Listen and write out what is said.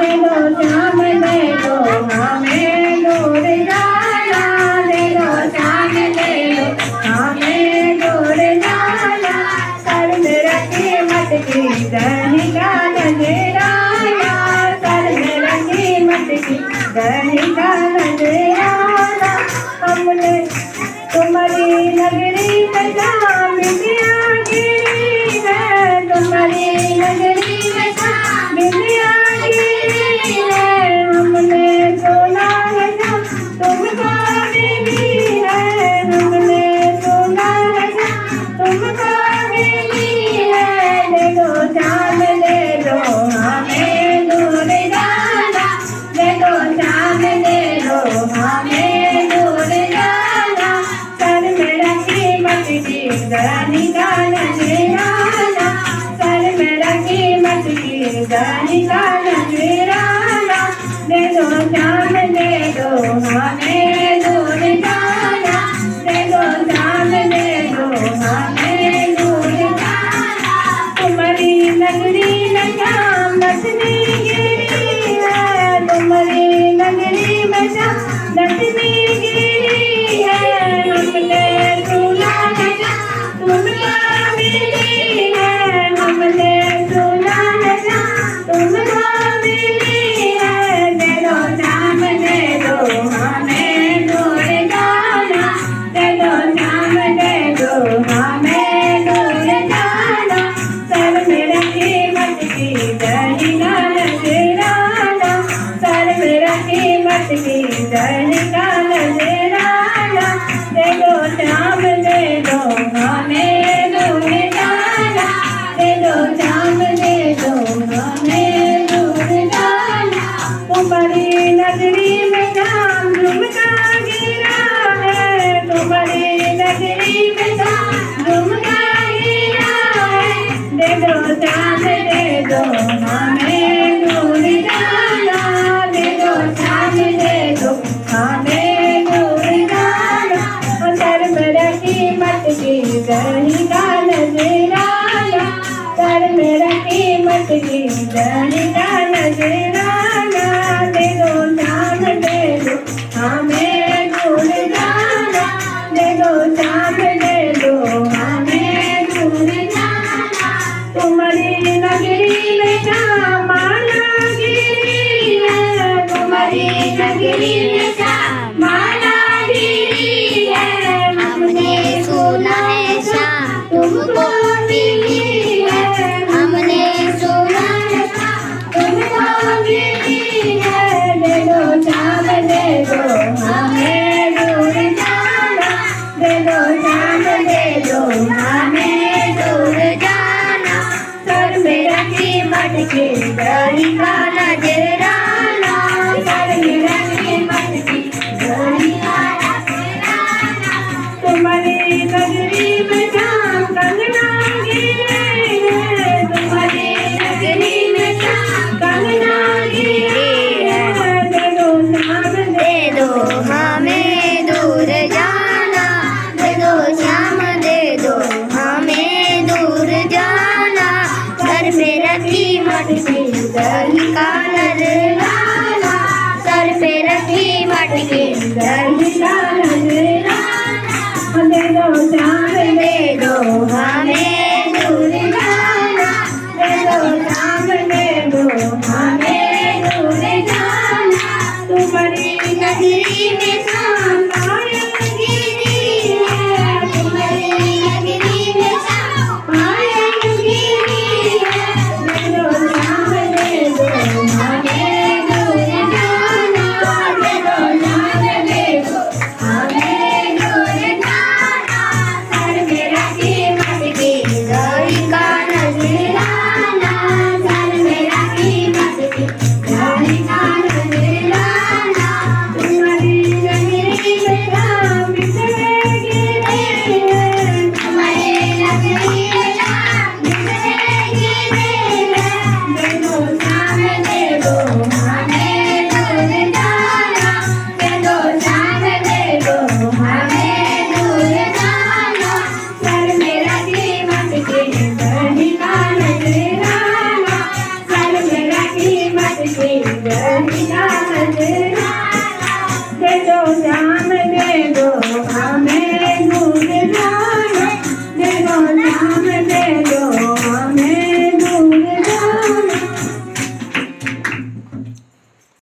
दे दो श्याम दे दो हमें दूर जाना, दे दो श्याम दे दो हमें दूर जाना। सर में रखी मटकी दही का नजराना, सर में रखी मटकी दही का नजराना। हमने तुम्हारी नगरी में जाम बिंदिया गिरी है, तुम्हारी नगरी में जाम बिंदिया गिरी है। हमने सुना है जाम तुमको मिली है, हमने सुना है जाम तुमको मिली है। दे दो श्याम दे दो हमें दूर जाना, दे दो श्याम दे दो हमें दूर जाना। सर में रखी मटकी दही का नजराना, सर में रखी मटकी दही का नजराना। दे दो श्याम दे दो हमें दूर जाना, दे दो श्याम दे दो हमें दूर जाना। तुम्हारी नगरी में श्याम दशमी गिरी है, तुम्हारी नगरी में श्याम दशमी गिरी है। हमने सुना है जाम तुमको मिली है, हमने सुना है जाम तुमको मिली है। दे दो श्याम दे दो हमें दूर जाना, दे दो श्याम दे दो हमें दूर जाना। सर में रखी मटकी दही का नजराना, सर में रखी मटकी दही का नजराना। दे दो श्याम दे दो हमें दूर जाना, दे दो श्याम दे दो हमें दूर जाना। तुम्हारी नगरी में श्याम झुमका गिरा है, तुम्हारी नगरी में श्याम झुमका गिरा है। दे दो श्याम दे दो हमें दूर जाना, दे दो श्याम दे दो हमें दूर जाना। सर में रखी मटकी दही का नजराना, सर में रखी मटकी दही का नजराना। दे दो श्याम दे दो हमें दूर जाना, दे दो श्याम दे दो हमें दूर जाना। तुम्हारी नगरी में श्याम माला गिरी है, तुम्हारी नगरी में श्याम माला गिरी है। हमने सुना है श्याम तुमको मिली है, हमने सुना है श्याम तुमको मिली है। दे दो श्याम दे दो हमें दूर जाना, दे दो श्याम दे दो हमें दूर जाना। सर में रखी मटकी दही का नजराना, सर में रखी मटकी दही का नजराना। तुम्हारी नगरी में श्याम कंगना गिरे है, तुम्हारी नगरी में श्याम कंगना गिरे है। दे दो श्याम दे दो हमें दूर जाना, दे दो श्याम दे दो हमें दूर जाना। सर पे रखी मटकी दही का नजराना, सर पे रखी मटकी दही का नजराना। दे दो श्याम